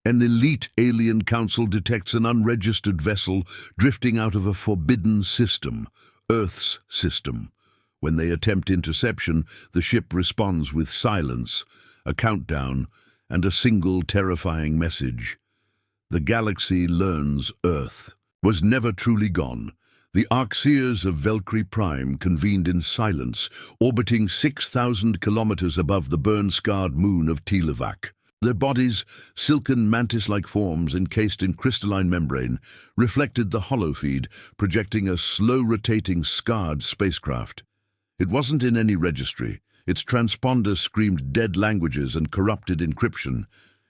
An elite alien council detects an unregistered vessel drifting out of a forbidden system, Earth's system. When they attempt interception, the ship responds with silence, a countdown, and a single terrifying message. The galaxy learns Earth was never truly gone. The Arxeers of Velcri Prime convened in silence, orbiting 6,000 kilometers above the burn-scarred moon of Televac. Their bodies, silken mantis-like forms encased in crystalline membrane, reflected the holofeed, projecting a slow-rotating, scarred spacecraft. It wasn't in any registry. Its transponder screamed dead languages and corrupted encryption.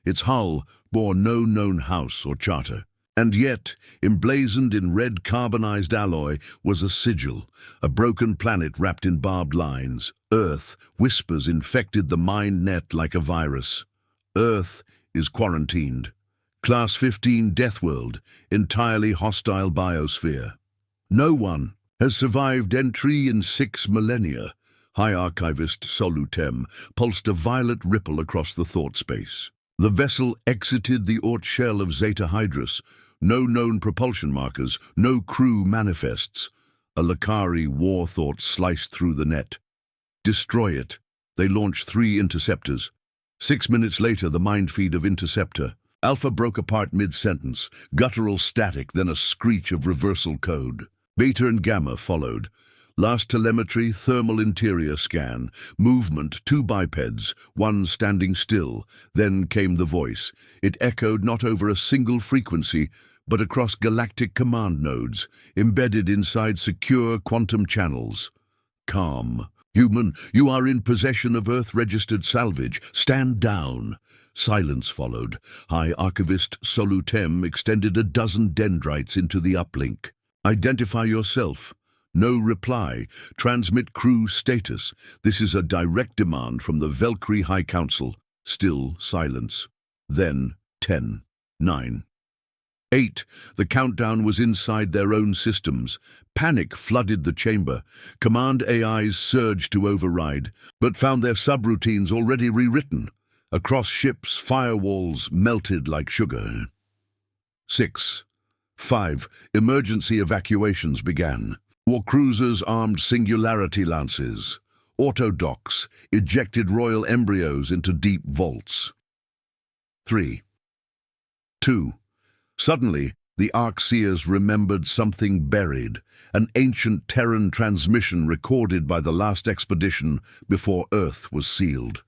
Its hull bore no known house or charter. And yet, emblazoned in red carbonized alloy, was a sigil, a broken planet wrapped in barbed lines. Earth, whispers infected the mind net like a virus. Earth is quarantined. Class 15 Deathworld, entirely hostile biosphere. No one has survived entry in 6 millennia. High Archivist Solutem pulsed a violet ripple across the thought space. The vessel exited the Oort shell of Zeta Hydrus. No known propulsion markers, no crew manifests. A Lakari war thought sliced through the net. Destroy it. They launched 3 interceptors. 6 minutes later, the mind feed of Interceptor. Alpha broke apart mid-sentence, guttural static, then a screech of reversal code. Beta and Gamma followed. Last telemetry, thermal interior scan. Movement, 2 bipeds, 1 standing still. Then came the voice. It echoed not over a single frequency, but across galactic command nodes, embedded inside secure quantum channels. Calm. Human, you are in possession of Earth-registered salvage. Stand down. Silence followed. High Archivist Solutem extended a dozen dendrites into the uplink. Identify yourself. No reply. Transmit crew status. This is a direct demand from the Velcri High Council. Still silence. Then 10, 9, 8. The countdown was inside their own systems. Panic flooded the chamber. Command AIs surged to override, but found their subroutines already rewritten. Across ships, firewalls melted like sugar. 6, 5. Emergency evacuations began. War cruisers armed singularity lances. Autodocs ejected royal embryos into deep vaults. 3, 2. Suddenly, the Arxeers remembered something buried, an ancient Terran transmission recorded by the last expedition before Earth was sealed.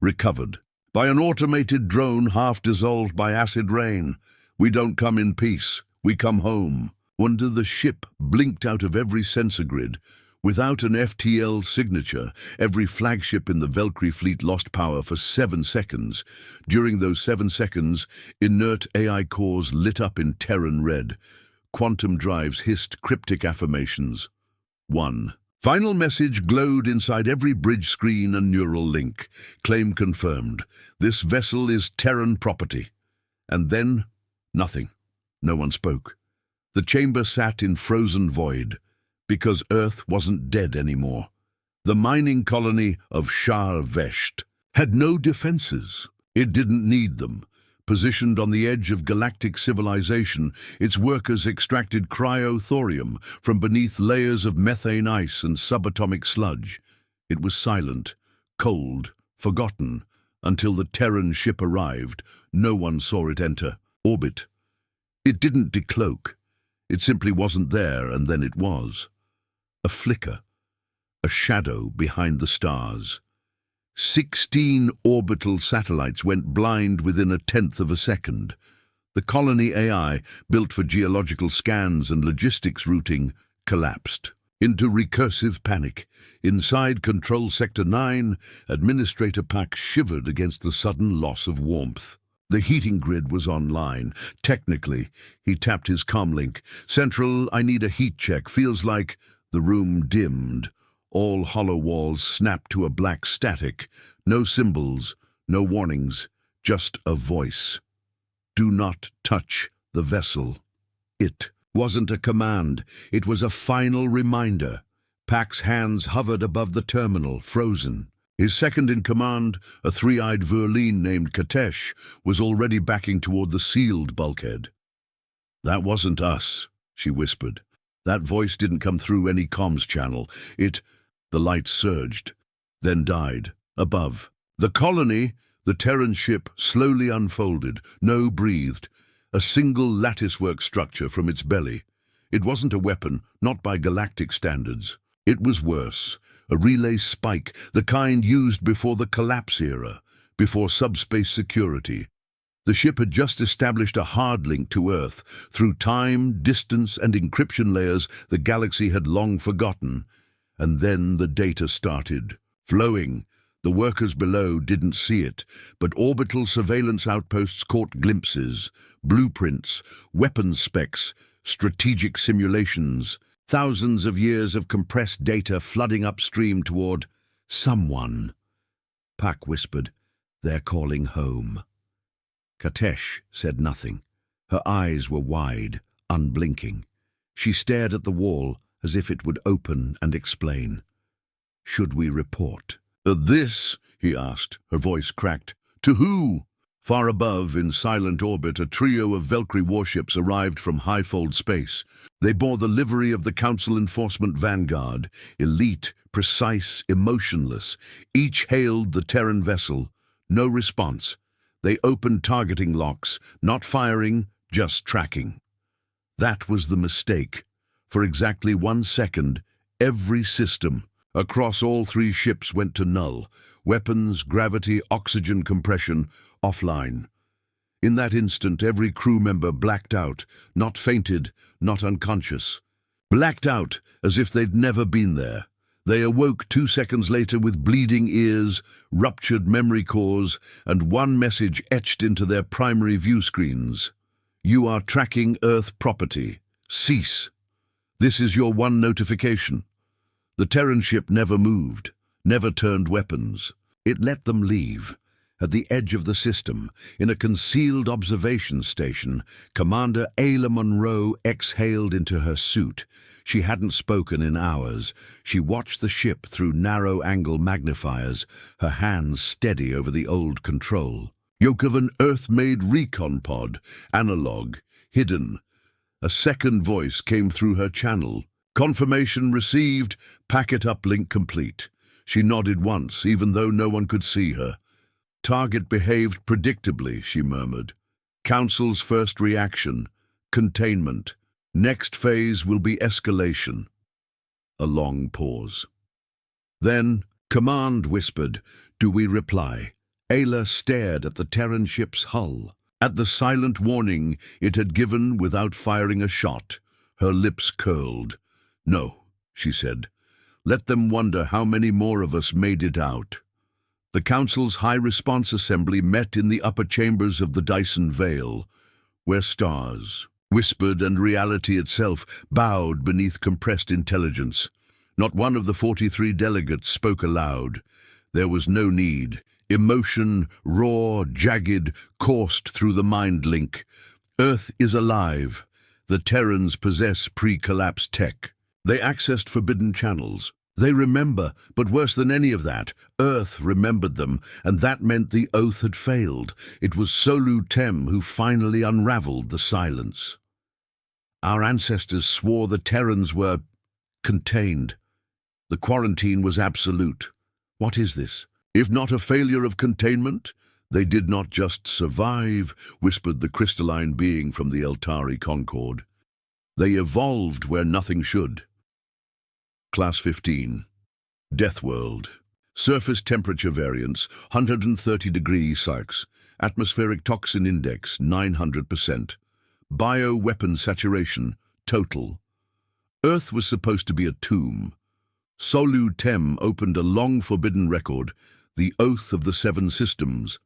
Recovered. By an automated drone half dissolved by acid rain. We don't come in peace, we come home. Wonder the ship blinked out of every sensor grid. Without an FTL signature, every flagship in the Velcri fleet lost power for 7 seconds. During those 7 seconds, inert AI cores lit up in Terran red. Quantum drives hissed cryptic affirmations. 1. Final message glowed inside every bridge screen and neural link. Claim confirmed. This vessel is Terran property. And then, nothing. No one spoke. The chamber sat in frozen void. Because Earth wasn't dead anymore. The mining colony of Shar Vesht had no defenses. It didn't need them. Positioned on the edge of galactic civilization, its workers extracted cryothorium from beneath layers of methane ice and subatomic sludge. It was silent, cold, forgotten, until the Terran ship arrived. No one saw it enter orbit. It didn't decloak. It simply wasn't there, and then it was. A flicker, a shadow behind the stars. 16 orbital satellites went blind within 1/10 of a second. The colony AI, built for geological scans and logistics routing, collapsed into recursive panic. Inside Control Sector 9, Administrator Pack shivered against the sudden loss of warmth. The heating grid was online. Technically, he tapped his comlink. Central, I need a heat check. Feels like... The room dimmed. All hollow walls snapped to a black static. No symbols, no warnings, just a voice. Do not touch the vessel. It wasn't a command. It was a final reminder. Pack's hands hovered above the terminal, frozen. His second-in-command, a three-eyed Verleen named Katesh, was already backing toward the sealed bulkhead. "That wasn't us," she whispered. "That voice didn't come through any comms channel. The light surged, then died. Above. The colony, the Terran ship, slowly unfolded. No breathed. A single latticework structure from its belly. It wasn't a weapon, not by galactic standards. It was worse. A relay spike, the kind used before the collapse era, before subspace security. The ship had just established a hard link to Earth, through time, distance, and encryption layers the galaxy had long forgotten. And then the data started, flowing. The workers below didn't see it, but orbital surveillance outposts caught glimpses, blueprints, weapons specs, strategic simulations. Thousands of years of compressed data flooding upstream toward someone. Pak whispered, "They're calling home." Katesh said nothing. Her eyes were wide, unblinking. She stared at the wall as if it would open and explain. "Should we report?" "This?" he asked, her voice cracked. "To who?" Far above, in silent orbit, a trio of Valkyrie warships arrived from high-fold space. They bore the livery of the Council Enforcement Vanguard, elite, precise, emotionless. Each hailed the Terran vessel. No response. They opened targeting locks, not firing, just tracking. That was the mistake. For exactly 1 second, every system across all three ships went to null. Weapons, gravity, oxygen compression, offline. In that instant, every crew member blacked out, not fainted, not unconscious. Blacked out, as if they'd never been there. They awoke 2 seconds later with bleeding ears, ruptured memory cores, and one message etched into their primary view screens. "You are tracking Earth property. Cease." This is your one notification. The Terran ship never moved, never turned weapons. It let them leave. At the edge of the system, in a concealed observation station, Commander Ayla Monroe exhaled into her suit. She hadn't spoken in hours. She watched the ship through narrow-angle magnifiers, her hands steady over the old control. Yoke of an Earth-made recon pod, analog, hidden. A second voice came through her channel. "Confirmation received, packet uplink complete." She nodded once, even though no one could see her. "Target behaved predictably," she murmured. "Council's first reaction, containment. Next phase will be escalation." A long pause. Then, Command whispered, "Do we reply?" Ayla stared at the Terran ship's hull, at the silent warning it had given without firing a shot. Her lips curled. "No," she said. "Let them wonder how many more of us made it out." The Council's High Response Assembly met in the upper chambers of the Dyson Vale, where stars whispered and reality itself bowed beneath compressed intelligence. Not one of the 43 delegates spoke aloud. There was no need. Emotion, raw, jagged, coursed through the mind link. Earth is alive. The Terrans possess pre-collapse tech. They accessed forbidden channels. They remember, but worse than any of that, Earth remembered them, and that meant the oath had failed. It was Solu Tem who finally unraveled the silence. "Our ancestors swore the Terrans were contained. The quarantine was absolute. What is this? If not a failure of containment? They did not just survive," whispered the crystalline being from the Eltari Concord. "They evolved where nothing should." Class 15. Deathworld. Surface temperature variance, 130 degrees Celsius. Atmospheric toxin index, 900%. Bioweapon saturation, total. Earth was supposed to be a tomb. Solu Tem opened a long-forbidden record, the Oath of the Seven Systems.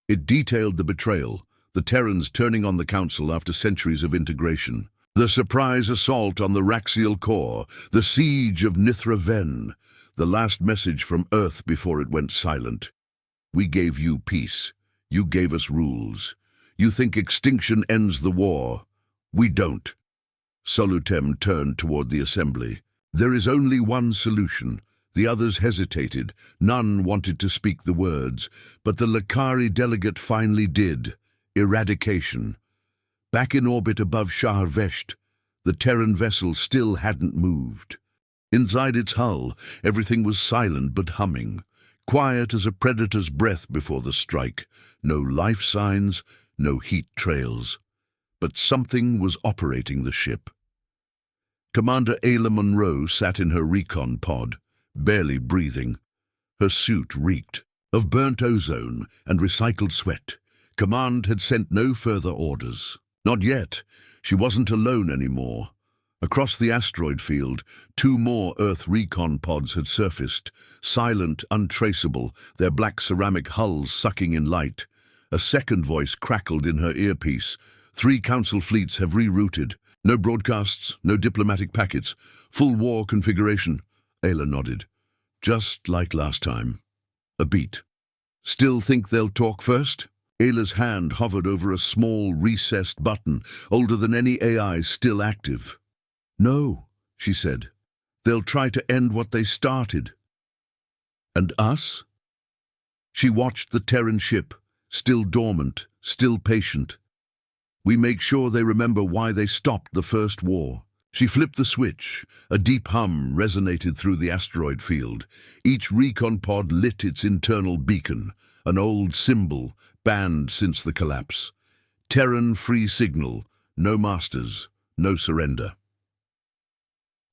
It detailed the betrayal, the Terrans turning on the Council after centuries of integration. The surprise assault on the Raxial core, the siege of Nithra Ven, the last message from Earth before it went silent. "We gave you peace. You gave us rules. You think extinction ends the war. We don't." Solu Tem turned toward the assembly. "There is only one solution. The others hesitated. None wanted to speak the words, but the Lakari delegate finally did. Eradication. Back in orbit above Shahar-Vesht, the Terran vessel still hadn't moved. Inside its hull, everything was silent but humming, quiet as a predator's breath before the strike. No life signs, no heat trails. But something was operating the ship. Commander Ayla Monroe sat in her recon pod, barely breathing. Her suit reeked of burnt ozone and recycled sweat. Command had sent no further orders. Not yet. She wasn't alone anymore. Across the asteroid field, 2 more Earth recon pods had surfaced, silent, untraceable, their black ceramic hulls sucking in light. A second voice crackled in her earpiece. 3 Council fleets have rerouted. No broadcasts, no diplomatic packets. Full war configuration. Ayla nodded. Just like last time. A beat. Still think they'll talk first? Ayla's hand hovered over a small, recessed button, older than any AI still active. No, she said. They'll try to end what they started. And us? She watched the Terran ship, still dormant, still patient. We make sure they remember why they stopped the first war. She flipped the switch. A deep hum resonated through the asteroid field. Each recon pod lit its internal beacon, an old symbol, banned since the collapse. Terran free signal, no masters, no surrender.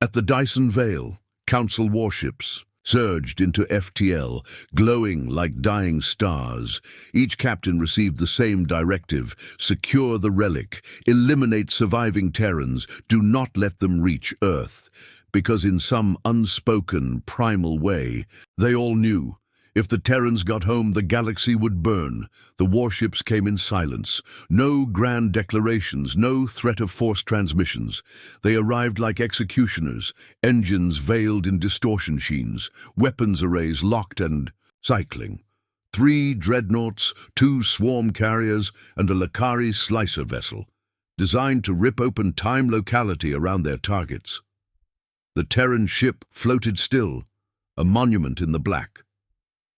At the Dyson Vale, Council warships surged into FTL, glowing like dying stars. Each captain received the same directive: secure the relic, eliminate surviving Terrans, do not let them reach Earth. Because in some unspoken, primal way, they all knew, if the Terrans got home, the galaxy would burn. The warships came in silence. No grand declarations, no threat of force transmissions. They arrived like executioners, engines veiled in distortion sheens, weapons arrays locked and cycling. 3 dreadnoughts, 2 swarm carriers, and a Lakari slicer vessel, designed to rip open time-locality around their targets. The Terran ship floated still, a monument in the black.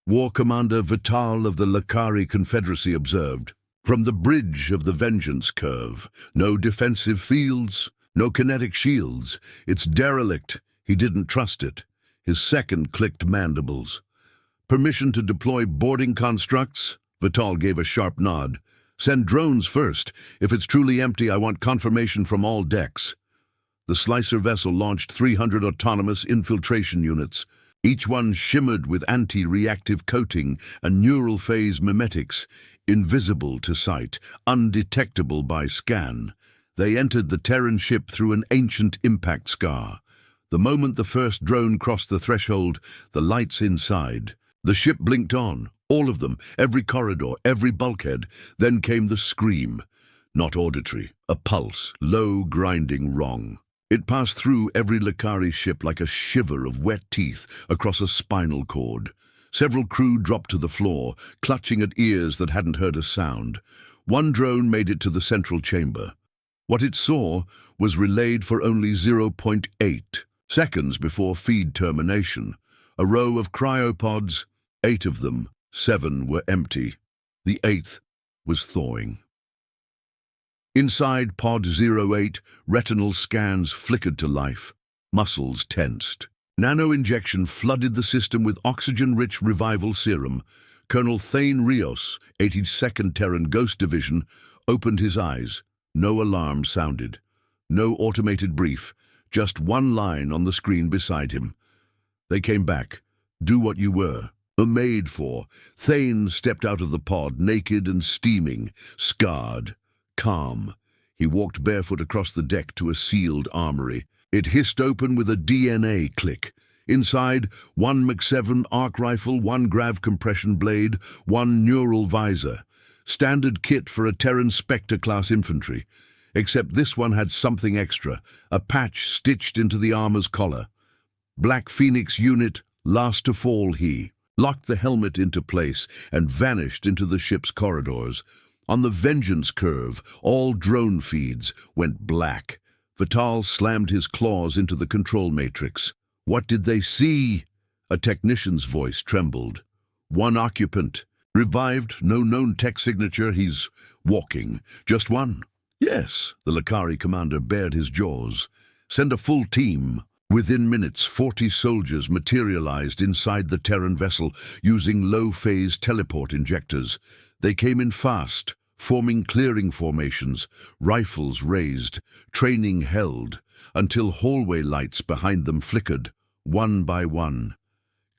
War Commander Vital of the Lakari Confederacy observed, from the bridge of the Vengeance Curve, no defensive fields, no kinetic shields. It's derelict. He didn't trust it. His second clicked mandibles. Permission to deploy boarding constructs? Vital gave a sharp nod. Send drones first. If it's truly empty, I want confirmation from all decks. The slicer vessel launched 300 autonomous infiltration units. Each one shimmered with anti-reactive coating and neural phase mimetics, invisible to sight, undetectable by scan. They entered the Terran ship through an ancient impact scar. The moment the first drone crossed the threshold, the lights inside. The ship blinked on, all of them, every corridor, every bulkhead. Then came the scream. Not auditory, a pulse, low, grinding wrong. It passed through every Lakari ship like a shiver of wet teeth across a spinal cord. Several crew dropped to the floor, clutching at ears that hadn't heard a sound. One drone made it to the central chamber. What it saw was relayed for only 0.8 seconds before feed termination. A row of cryopods, 8 of them, 7 were empty. The 8th was thawing. Inside Pod 08, retinal scans flickered to life, muscles tensed. Nano-injection flooded the system with oxygen-rich revival serum. Colonel Thane Rios, 82nd Terran Ghost Division, opened his eyes. No alarm sounded. No automated brief, just one line on the screen beside him. They came back. Do what you were. Made for. Thane stepped out of the pod, naked and steaming, scarred. Calm. He walked barefoot across the deck to a sealed armory. It hissed open with a DNA click. Inside, 1 Mach-7 arc rifle, 1 grav compression blade, 1 neural visor. Standard kit for a Terran Spectre-class infantry. Except this one had something extra, a patch stitched into the armor's collar. Black Phoenix unit, last to fall he. Locked the helmet into place and vanished into the ship's corridors. On the Vengeance Curve, all drone feeds went black. Vital slammed his claws into the control matrix. What did they see? A technician's voice trembled. One occupant. Revived, no known tech signature, he's walking. Just one? Yes, the Lakari commander bared his jaws. Send a full team. Within minutes, 40 soldiers materialized inside the Terran vessel using low-phase teleport injectors. They came in fast, forming clearing formations, rifles raised, training held, until hallway lights behind them flickered, one by one.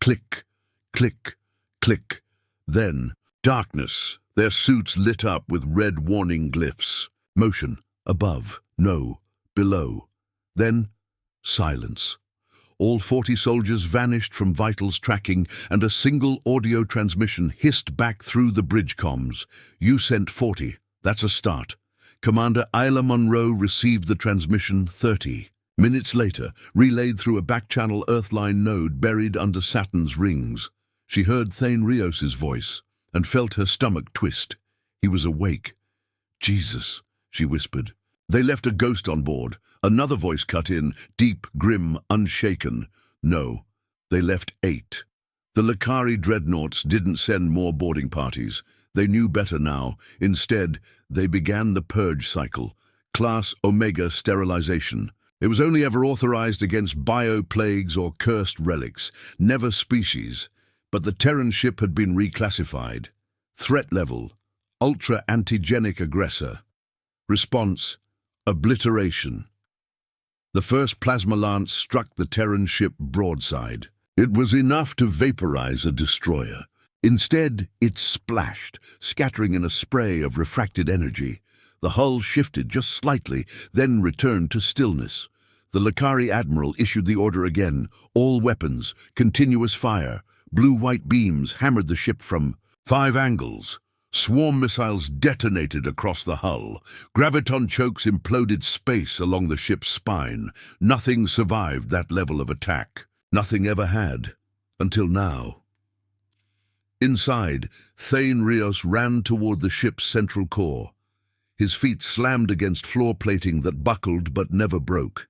Click, click, click. Then, darkness, their suits lit up with red warning glyphs. Motion, above, no, below. Then, silence. All 40 soldiers vanished from vitals tracking, and a single audio transmission hissed back through the bridge comms. You sent 40. That's a start. Commander Isla Monroe received the transmission 30. Minutes later, relayed through a back-channel Earthline node buried under Saturn's rings. She heard Thane Rios's voice and felt her stomach twist. He was awake. Jesus, she whispered. They left a ghost on board. Another voice cut in, deep, grim, unshaken. No, they left 8. The Lakari dreadnoughts didn't send more boarding parties. They knew better now. Instead, they began the purge cycle. Class Omega sterilization. It was only ever authorized against bioplagues or cursed relics, never species. But the Terran ship had been reclassified. Threat level, ultra-antigenic aggressor. Response, obliteration. The first plasma lance struck the Terran ship broadside. It was enough to vaporize a destroyer. Instead, it splashed, scattering in a spray of refracted energy. The hull shifted just slightly, then returned to stillness. The Lakari admiral issued the order again. All weapons, continuous fire. Blue-white beams hammered the ship from 5 angles. Swarm missiles detonated across the hull. Graviton chokes imploded space along the ship's spine. Nothing survived that level of attack. Nothing ever had. Until now. Inside, Thane Rios ran toward the ship's central core. His feet slammed against floor plating that buckled but never broke.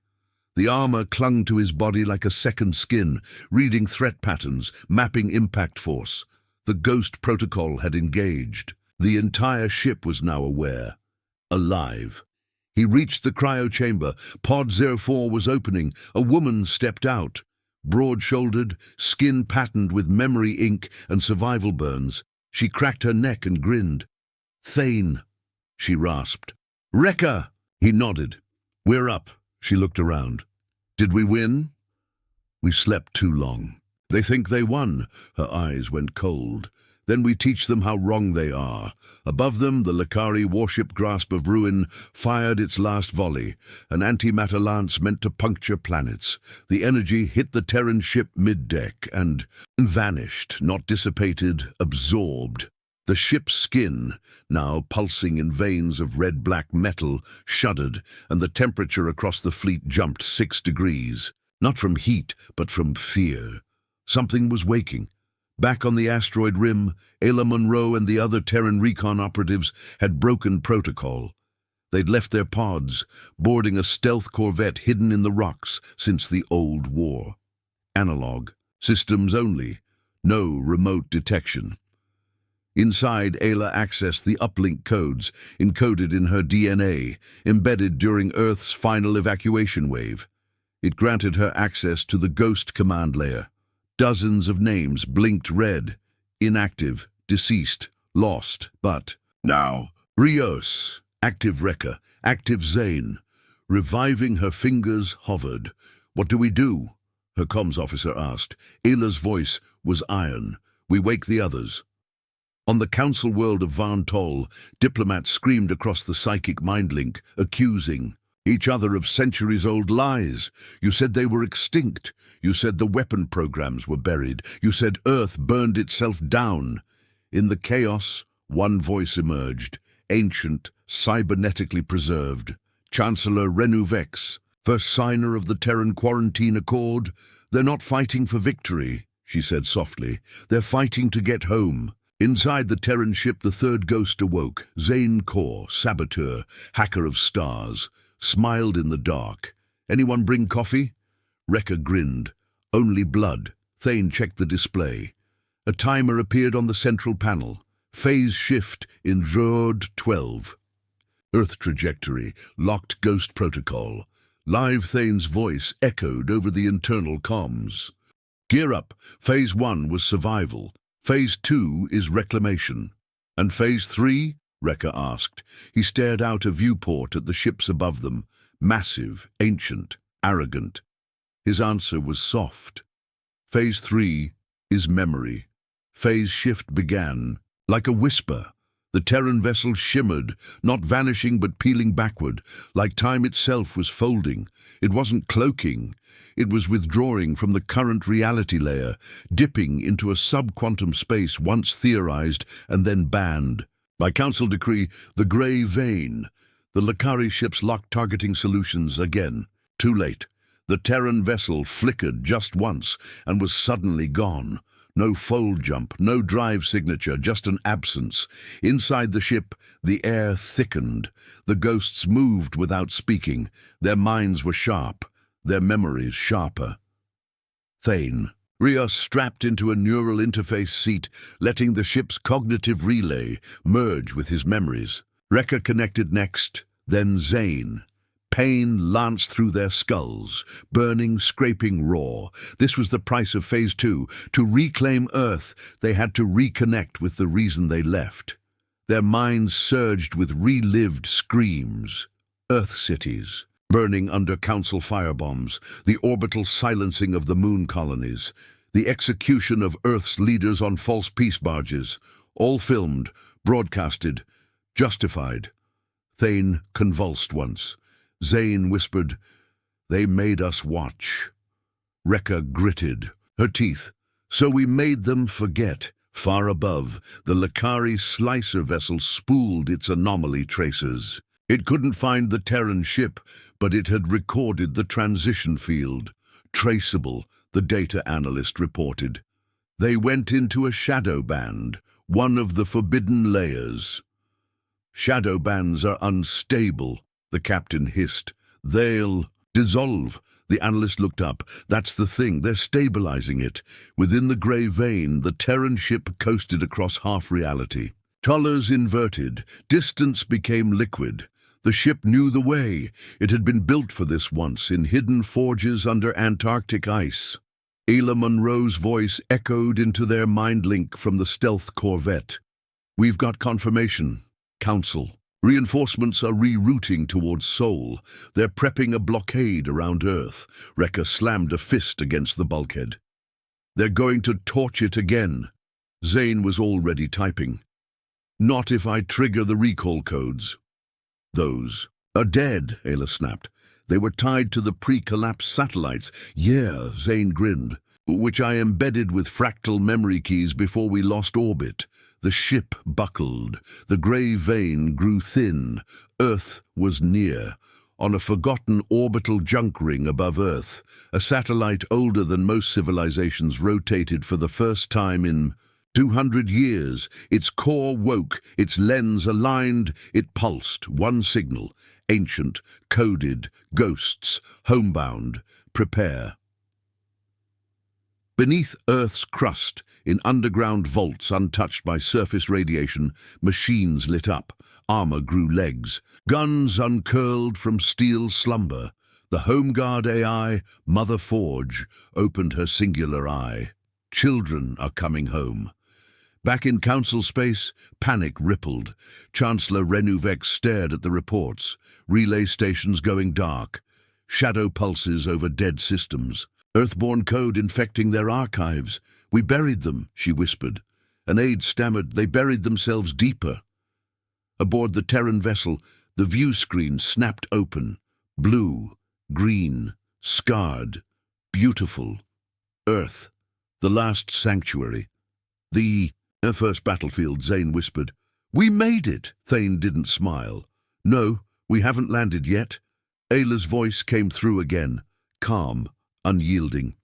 The armor clung to his body like a second skin, reading threat patterns, mapping impact force. The Ghost Protocol had engaged. The entire ship was now aware. Alive. He reached the cryo chamber. Pod 04 was opening. A woman stepped out. Broad-shouldered, skin patterned with memory ink and survival burns. She cracked her neck and grinned. "Thane," she rasped. "Wrecker!" He nodded. "We're up." She looked around. "Did we win?" "We slept too long." "They think they won." Her eyes went cold. "Then we teach them how wrong they are." Above them, the Lakari warship Grasp of Ruin fired its last volley, an antimatter lance meant to puncture planets. The energy hit the Terran ship mid-deck and vanished, not dissipated, absorbed. The ship's skin, now pulsing in veins of red-black metal, shuddered, and the temperature across the fleet jumped 6 degrees. Not from heat, but from fear. Something was waking. Back on the asteroid rim, Ayla Monroe and the other Terran recon operatives had broken protocol. They'd left their pods, boarding a stealth corvette hidden in the rocks since the old war. Analog, systems only, no remote detection. Inside, Ayla accessed the uplink codes, encoded in her DNA, embedded during Earth's final evacuation wave. It granted her access to the Ghost command layer. Dozens of names blinked red, inactive, deceased, lost, but now, Rios, active Wrecker, active Zane. Reviving her fingers hovered. "What do we do?" her comms officer asked. Ayla's voice was iron. "We wake the others." On the council world of Van Toll, diplomats screamed across the psychic mind link, accusing each other of centuries-old lies. "You said they were extinct. You said the weapon programs were buried. You said Earth burned itself down." In the chaos, one voice emerged, ancient, cybernetically preserved. Chancellor Vex, first signer of the Terran Quarantine Accord. "They're not fighting for victory," she said softly. "They're fighting to get home." Inside the Terran ship, the third ghost awoke. Zane Kor, saboteur, hacker of stars, smiled in the dark. "Anyone bring coffee?" Wrecker grinned. "Only blood." Thane checked the display. A timer appeared on the central panel. Phase shift in Deathworld 12. Earth trajectory, locked ghost protocol. Live Thane's voice echoed over the internal comms. Gear up. Phase 1 was survival. Phase 2 is reclamation. And Phase 3? Wrecker asked. He stared out a viewport at the ships above them. Massive, ancient, arrogant. His answer was soft. Phase 3 is memory. Phase shift began. Like a whisper, the Terran vessel shimmered, not vanishing but peeling backward, like time itself was folding. It wasn't cloaking. It was withdrawing from the current reality layer, dipping into a sub-quantum space once theorized and then banned. By council decree, the Grey Vein. The Lakari ships locked targeting solutions again. Too late. The Terran vessel flickered just once and was suddenly gone. No fold jump, no drive signature, just an absence. Inside the ship, the air thickened. The ghosts moved without speaking. Their minds were sharp, their memories sharper. Thane. Rios strapped into a neural interface seat, letting the ship's cognitive relay merge with his memories. Wrecker connected next, then Zane. Pain lanced through their skulls, burning, scraping raw. This was the price of Phase 2. To reclaim Earth, they had to reconnect with the reason they left. Their minds surged with relived screams. Earth cities, burning under council firebombs, the orbital silencing of the moon colonies, the execution of Earth's leaders on false peace barges, all filmed, broadcasted, justified. Thane convulsed once. Zane whispered, "They made us watch." Wrecker gritted, her teeth. "So we made them forget." Far above, the Lakari slicer vessel spooled its anomaly tracers. It couldn't find the Terran ship, but it had recorded the transition field. Traceable, the data analyst reported. They went into a shadow band, one of the forbidden layers. "Shadow bands are unstable," the captain hissed. "They'll dissolve." The analyst looked up. "That's the thing, they're stabilizing it." Within the Grey Vein, the Terran ship coasted across half-reality. Collars inverted. Distance became liquid. The ship knew the way. It had been built for this once, in hidden forges under Antarctic ice. Ayla Munro's voice echoed into their mind link from the stealth corvette. "We've got confirmation. Council. Reinforcements are rerouting towards Sol. They're prepping a blockade around Earth." Wrecker slammed a fist against the bulkhead. "They're going to torch it again." Zane was already typing. "Not if I trigger the recall codes." "Those are dead," Ayla snapped. "They were tied to the pre-collapse satellites." "Yeah," Zane grinned. "Which I embedded with fractal memory keys before we lost orbit." The ship buckled. The Grey Vein grew thin. Earth was near. On a forgotten orbital junk ring above Earth, a satellite older than most civilizations rotated for the first time in 200 years. Its core woke, its lens aligned, it pulsed. One signal. Ancient, coded, ghosts, homebound. Prepare. Beneath Earth's crust, in underground vaults untouched by surface radiation, machines lit up. Armor grew legs. Guns uncurled from steel slumber. The Home Guard AI, Mother Forge, opened her singular eye. Children are coming home. Back in council space, panic rippled. Chancellor Vex stared at the reports. Relay stations going dark. Shadow pulses over dead systems. Earthborn code infecting their archives. "We buried them," she whispered. An aide stammered, "They buried themselves deeper." Aboard the Terran vessel, the view screen snapped open. Blue, green, scarred, beautiful. Earth, the last sanctuary. "The first battlefield," Zane whispered. "We made it." Thane didn't smile. "No, we haven't landed yet." Ayla's voice came through again, calm, unyielding.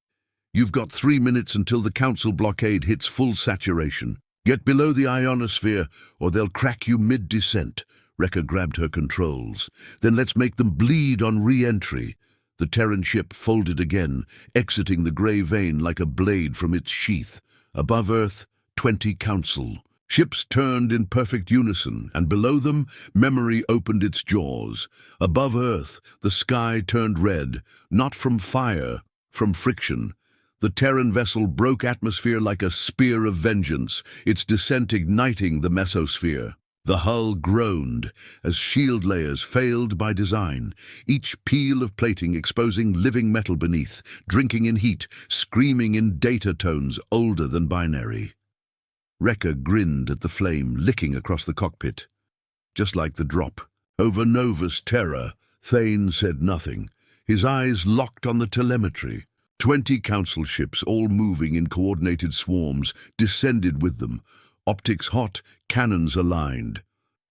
"You've got 3 minutes until the council blockade hits full saturation. Get below the ionosphere, or they'll crack you mid-descent." Wrecker grabbed her controls. "Then let's make them bleed on re-entry." The Terran ship folded again, exiting the grey vein like a blade from its sheath. Above Earth, 20 Council. Ships turned in perfect unison, and below them, memory opened its jaws. Above Earth, the sky turned red, not from fire, from friction. The Terran vessel broke atmosphere like a spear of vengeance, its descent igniting the mesosphere. The hull groaned as shield layers failed by design, each peel of plating exposing living metal beneath, drinking in heat, screaming in data tones older than binary. Wrecker grinned at the flame licking across the cockpit. Just like the drop. Over Nova's terror, Thane said nothing. His eyes locked on the telemetry. 20 Council ships, all moving in coordinated swarms, descended with them. Optics hot, cannons aligned.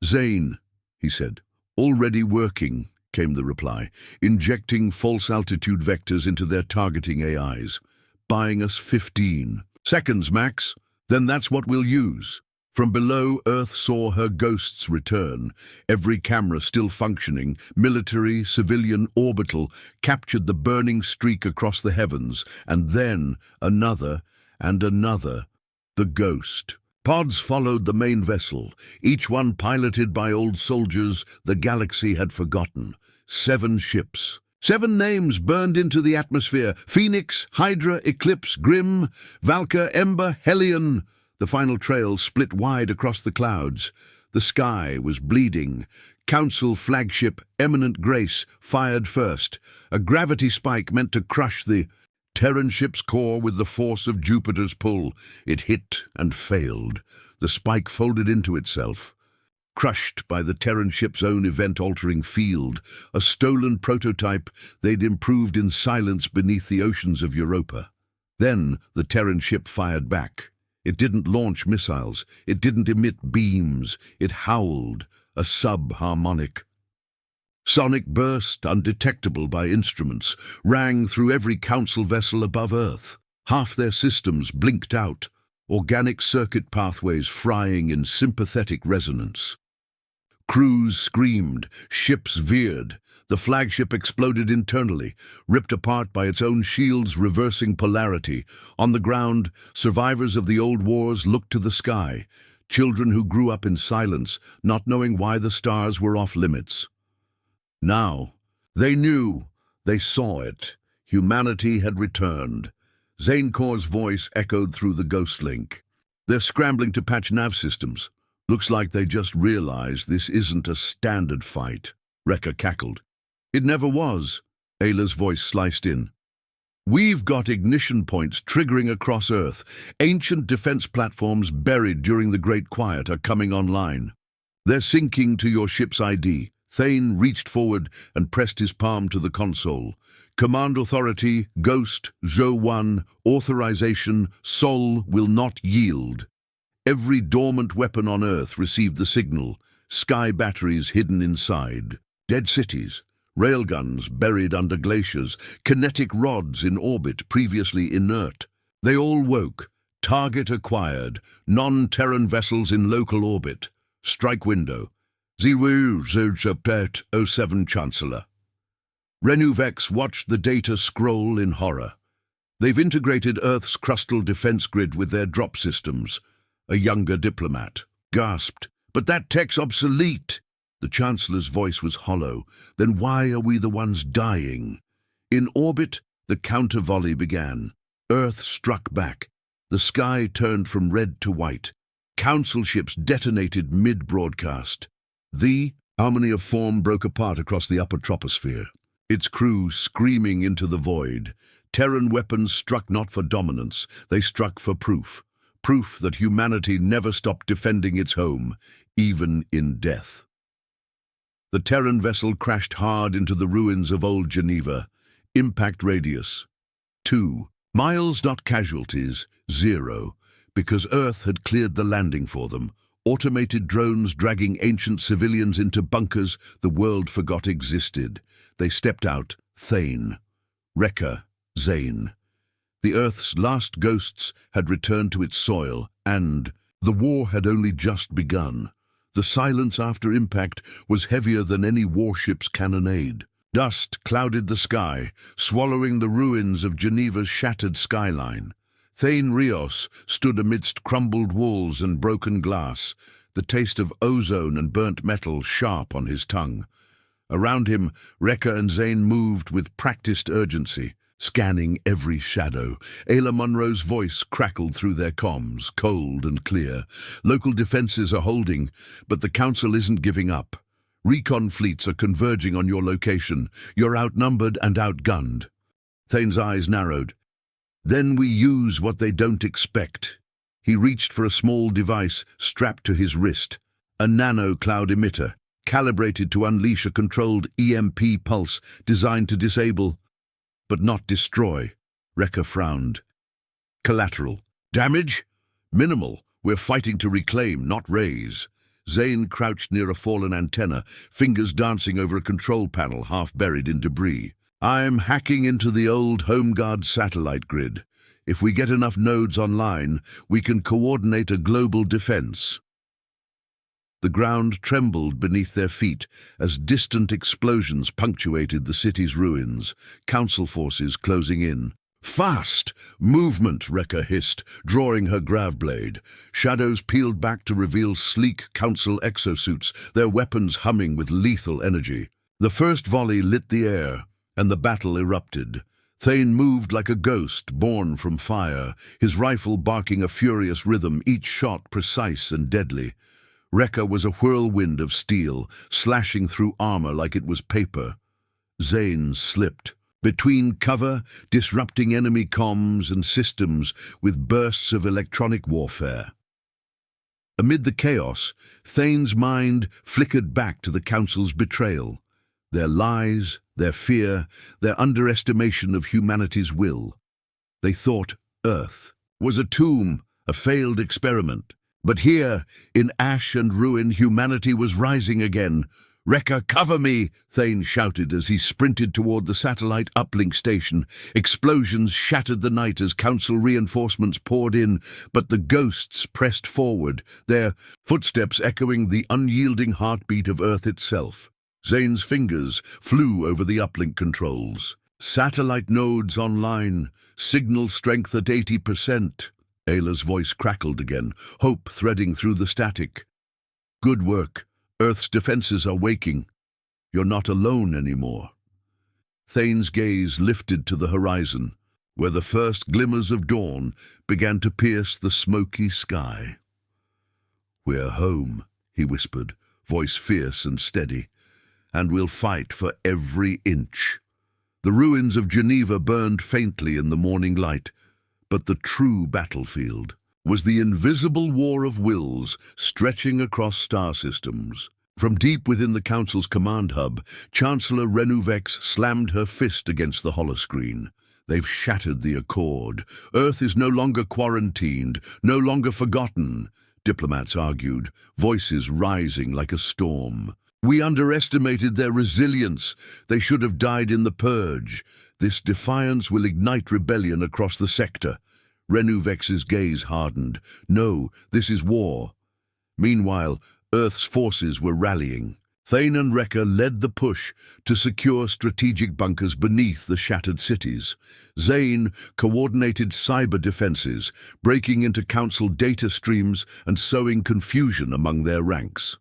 "Zane," he said. "Already working," came the reply, "injecting false altitude vectors into their targeting AIs. Buying us 15 seconds, max. Then that's what we'll use." From below, Earth saw her ghosts return. Every camera still functioning, military, civilian, orbital, captured the burning streak across the heavens, and then another and another. The ghost. Pods followed the main vessel, each one piloted by old soldiers the galaxy had forgotten. 7 ships. 7 names burned into the atmosphere: Phoenix, Hydra, Eclipse, Grim, Valka, Ember, Hellion. The final trail split wide across the clouds. The sky was bleeding. Council flagship Eminent Grace fired first. A gravity spike meant to crush the Terran ship's core with the force of Jupiter's pull. It hit and failed. The spike folded into itself. Crushed by the Terran ship's own event-altering field, a stolen prototype they'd improved in silence beneath the oceans of Europa. Then the Terran ship fired back. It didn't launch missiles. It didn't emit beams. It howled, a sub-harmonic. Sonic burst, undetectable by instruments, rang through every Council vessel above Earth. Half their systems blinked out, organic circuit pathways frying in sympathetic resonance. Crews screamed, ships veered. The flagship exploded internally, ripped apart by its own shields reversing polarity. On the ground, survivors of the old wars looked to the sky, children who grew up in silence, not knowing why the stars were off limits. Now, they knew, they saw it. Humanity had returned. Zanecor's voice echoed through the ghost link. "They're scrambling to patch nav systems. Looks like they just realized this isn't a standard fight." Wrecker cackled. "It never was," Ayla's voice sliced in. "We've got ignition points triggering across Earth. Ancient defense platforms buried during the Great Quiet are coming online. They're syncing to your ship's ID." Thane reached forward and pressed his palm to the console. "Command authority, Ghost, Zo-1, authorization, Sol will not yield." Every dormant weapon on Earth received the signal. Sky batteries hidden inside. Dead cities. Railguns buried under glaciers. Kinetic rods in orbit previously inert. They all woke. Target acquired. Non-Terran vessels in local orbit. Strike window. 0007 Chancellor. Vex watched the data scroll in horror. They've integrated Earth's crustal defense grid with their drop systems. A younger diplomat gasped, "But that tech's obsolete." The Chancellor's voice was hollow. "Then why are we the ones dying?" In orbit, the counter-volley began. Earth struck back. The sky turned from red to white. Council ships detonated mid-broadcast. The harmony of form broke apart across the upper troposphere, its crew screaming into the void. Terran weapons struck not for dominance, they struck for proof. Proof that humanity never stopped defending its home, even in death. The Terran vessel crashed hard into the ruins of old Geneva. Impact radius 2 miles, not casualties, 0, because Earth had cleared the landing for them. Automated drones dragging ancient civilians into bunkers the world forgot existed. They stepped out, Thane, Wrecker, Zane. The Earth's last ghosts had returned to its soil, and the war had only just begun. The silence after impact was heavier than any warship's cannonade. Dust clouded the sky, swallowing the ruins of Geneva's shattered skyline. Thane Rios stood amidst crumbled walls and broken glass, the taste of ozone and burnt metal sharp on his tongue. Around him, Rekka and Zane moved with practiced urgency, scanning every shadow. Ayla Munro's voice crackled through their comms, cold and clear. Local defenses are holding, but the Council isn't giving up. Recon fleets are converging on your location. You're outnumbered and outgunned. Thane's eyes narrowed. Then we use what they don't expect. He reached for a small device strapped to his wrist, a nano-cloud emitter, calibrated to unleash a controlled EMP pulse designed to disable, but not destroy. Rekka frowned. Collateral. Damage? Minimal. We're fighting to reclaim, not raise. Zane crouched near a fallen antenna, fingers dancing over a control panel half buried in debris. I'm hacking into the old Home Guard satellite grid. If we get enough nodes online, we can coordinate a global defense. The ground trembled beneath their feet as distant explosions punctuated the city's ruins, Council forces closing in. Fast! Movement, Rekka hissed, drawing her grav blade. Shadows peeled back to reveal sleek Council exosuits, their weapons humming with lethal energy. The first volley lit the air, and the battle erupted. Thane moved like a ghost born from fire, his rifle barking a furious rhythm, each shot precise and deadly. Rekka was a whirlwind of steel, slashing through armor like it was paper. Zane slipped. Between cover, disrupting enemy comms and systems with bursts of electronic warfare. Amid the chaos, Thane's mind flickered back to the Council's betrayal. Their lies, their fear, their underestimation of humanity's will. They thought Earth was a tomb, a failed experiment. But here, in ash and ruin, humanity was rising again. Rekka, cover me! Thane shouted as he sprinted toward the satellite uplink station. Explosions shattered the night as Council reinforcements poured in, but the ghosts pressed forward, their footsteps echoing the unyielding heartbeat of Earth itself. Zane's fingers flew over the uplink controls. Satellite nodes online, signal strength at 80%. Ayla's voice crackled again, hope threading through the static. Good work. Earth's defenses are waking. You're not alone anymore. Thane's gaze lifted to the horizon, where the first glimmers of dawn began to pierce the smoky sky. We're home, he whispered, voice fierce and steady, and we'll fight for every inch. The ruins of Geneva burned faintly in the morning light, but the true battlefield was the invisible war of wills stretching across star systems. From deep within the Council's command hub, Chancellor Vex slammed her fist against the holoscreen. They've shattered the accord. Earth is no longer quarantined, no longer forgotten, diplomats argued, voices rising like a storm. We underestimated their resilience. They should have died in the purge. This defiance will ignite rebellion across the sector. Vex's gaze hardened. No, this is war. Meanwhile, Earth's forces were rallying. Thane and Rekka led the push to secure strategic bunkers beneath the shattered cities. Zane coordinated cyber defenses, breaking into Council data streams and sowing confusion among their ranks.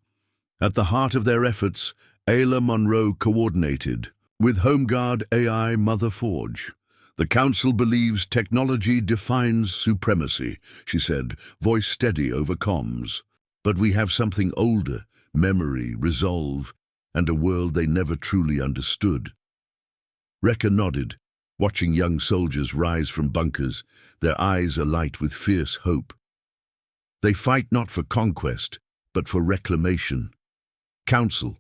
At the heart of their efforts, Ayla Munro coordinated with Home Guard AI Mother Forge. The Council believes technology defines supremacy, she said, voice steady over comms. But we have something older, memory, resolve, and a world they never truly understood. Rekka nodded, watching young soldiers rise from bunkers, their eyes alight with fierce hope. They fight not for conquest, but for reclamation. Council.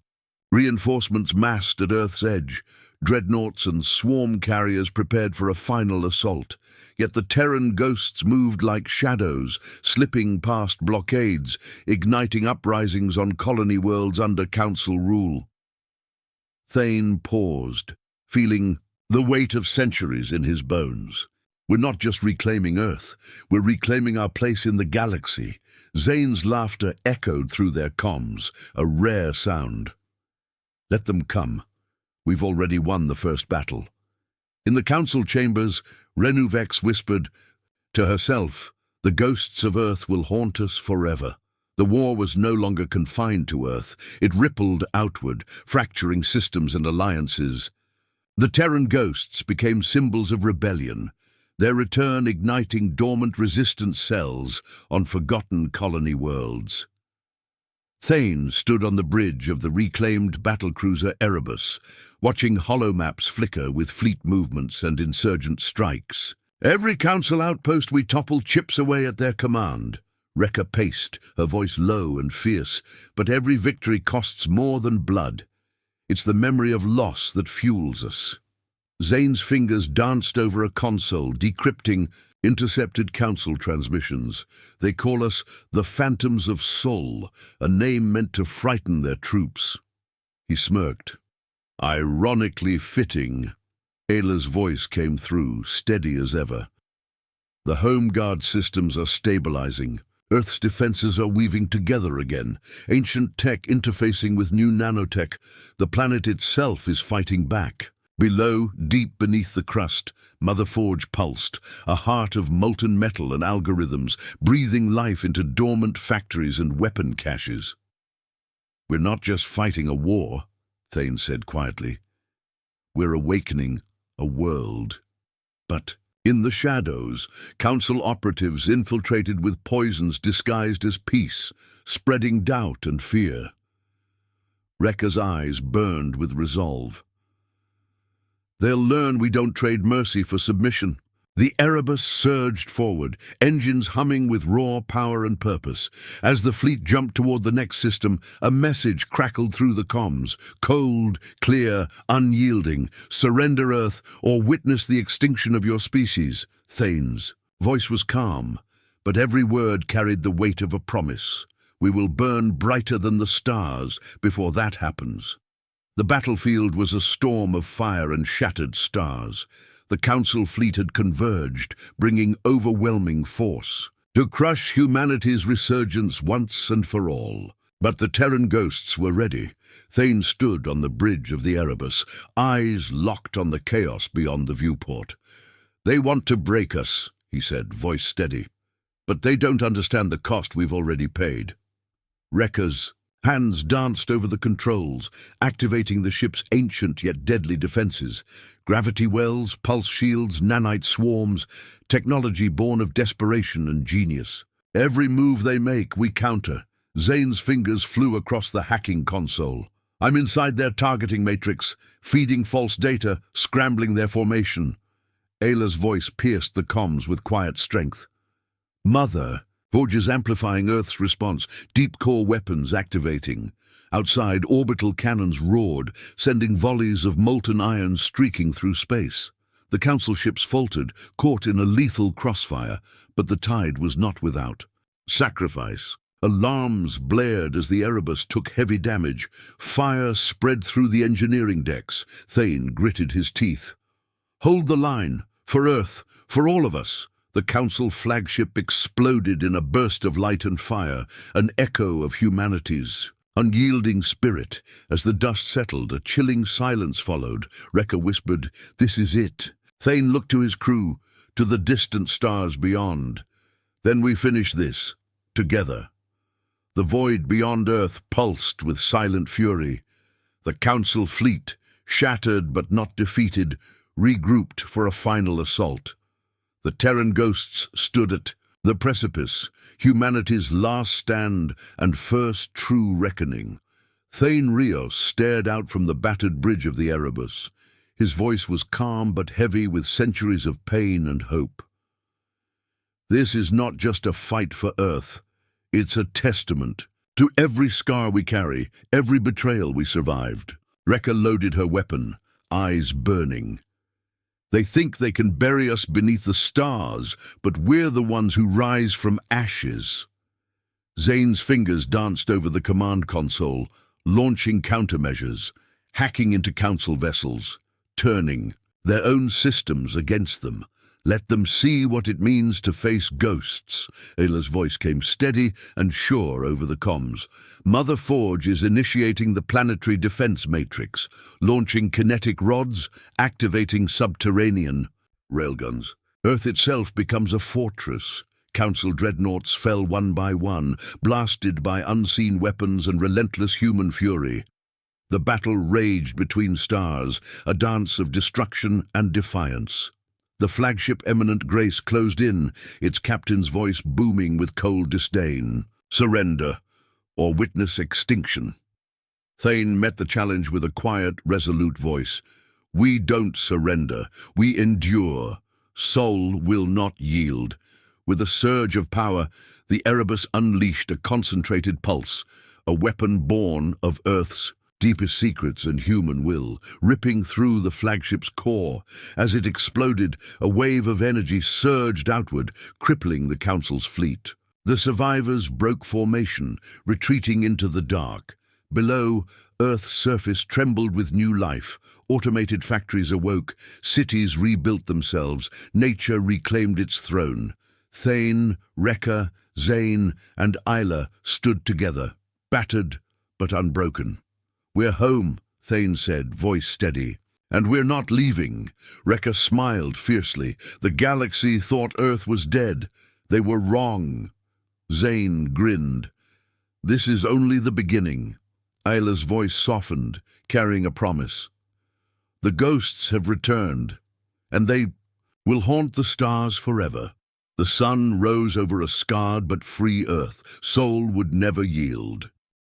Reinforcements massed at Earth's edge, dreadnoughts and swarm carriers prepared for a final assault. Yet the Terran ghosts moved like shadows, slipping past blockades, igniting uprisings on colony worlds under Council rule. Thane paused, feeling the weight of centuries in his bones. We're not just reclaiming Earth, we're reclaiming our place in the galaxy. Zane's laughter echoed through their comms, a rare sound. Let them come. We've already won the first battle. In the council chambers, Vex whispered to herself, "The ghosts of Earth will haunt us forever." The war was no longer confined to Earth. It rippled outward, fracturing systems and alliances. The Terran ghosts became symbols of rebellion, their return igniting dormant resistance cells on forgotten colony worlds. Thane stood on the bridge of the reclaimed battlecruiser Erebus, watching holomaps flicker with fleet movements and insurgent strikes. "Every council outpost we topple chips away at their command." Wrecker paced, her voice low and fierce, "but every victory costs more than blood. It's the memory of loss that fuels us." Zane's fingers danced over a console, decrypting intercepted council transmissions. "They call us the Phantoms of Sol, a name meant to frighten their troops." He smirked. "Ironically fitting." Ayla's voice came through, steady as ever. "The Home Guard systems are stabilizing. Earth's defenses are weaving together again, ancient tech interfacing with new nanotech. The planet itself is fighting back." Below, deep beneath the crust, Mother Forge pulsed, a heart of molten metal and algorithms, breathing life into dormant factories and weapon caches. "We're not just fighting a war," Thane said quietly. "We're awakening a world." But in the shadows, council operatives infiltrated with poisons disguised as peace, spreading doubt and fear. Wrecker's eyes burned with resolve. "They'll learn we don't trade mercy for submission." The Erebus surged forward, engines humming with raw power and purpose. As the fleet jumped toward the next system, a message crackled through the comms, cold, clear, unyielding. "Surrender, Earth, or witness the extinction of your species." Thane's voice was calm, but every word carried the weight of a promise. "We will burn brighter than the stars before that happens." The battlefield was a storm of fire and shattered stars. The Council fleet had converged, bringing overwhelming force to crush humanity's resurgence once and for all. But the Terran ghosts were ready. Thane stood on the bridge of the Erebus, eyes locked on the chaos beyond the viewport. "They want to break us," he said, voice steady. "But they don't understand the cost we've already paid." Wrecker's hands danced over the controls, activating the ship's ancient yet deadly defenses. Gravity wells, pulse shields, nanite swarms, technology born of desperation and genius. "Every move they make, we counter." Zane's fingers flew across the hacking console. "I'm inside their targeting matrix, feeding false data, scrambling their formation." Ayla's voice pierced the comms with quiet strength. "Mother." Forges amplifying Earth's response, deep core weapons activating. Outside, orbital cannons roared, sending volleys of molten iron streaking through space. The Council ships faltered, caught in a lethal crossfire, but the tide was not without sacrifice. Alarms blared as the Erebus took heavy damage. Fire spread through the engineering decks. Thane gritted his teeth. "Hold the line, for Earth, for all of us." The Council flagship exploded in a burst of light and fire, an echo of humanity's unyielding spirit. As the dust settled, a chilling silence followed. Wrecker whispered, "This is it." Thane looked to his crew, to the distant stars beyond. "Then we finish this, together." The void beyond Earth pulsed with silent fury. The Council fleet, shattered but not defeated, regrouped for a final assault. The Terran ghosts stood at the precipice, humanity's last stand and first true reckoning. Thane Rios stared out from the battered bridge of the Erebus. His voice was calm but heavy with centuries of pain and hope. "This is not just a fight for Earth. It's a testament to every scar we carry, every betrayal we survived." Wrecker loaded her weapon, eyes burning. "They think they can bury us beneath the stars, but we're the ones who rise from ashes." Zane's fingers danced over the command console, launching countermeasures, hacking into Council vessels, turning their own systems against them. Let them see what it means to face ghosts. Ayla's voice came steady and sure over the comms. Mother Forge is initiating the planetary defense matrix, launching kinetic rods, activating subterranean railguns. Earth itself becomes a fortress. Council dreadnoughts fell one by one, blasted by unseen weapons and relentless human fury. The battle raged between stars, a dance of destruction and defiance. The flagship Eminent Grace closed in, its captain's voice booming with cold disdain. Surrender, or witness extinction. Thane met the challenge with a quiet, resolute voice. We don't surrender, we endure. Soul will not yield. With a surge of power, the Erebus unleashed a concentrated pulse, a weapon born of Earth's deepest secrets and human will, ripping through the flagship's core. As it exploded, a wave of energy surged outward, crippling the Council's fleet. The survivors broke formation, retreating into the dark. Below, Earth's surface trembled with new life. Automated factories awoke, cities rebuilt themselves, nature reclaimed its throne. Thane, Rekka, Zane, and Ayla stood together, battered but unbroken. We're home, Thane said, voice steady. And we're not leaving. Rekka smiled fiercely. The galaxy thought Earth was dead. They were wrong. Zane grinned. This is only the beginning. Ayla's voice softened, carrying a promise. The ghosts have returned, and they will haunt the stars forever. The sun rose over a scarred but free Earth. Soul would never yield.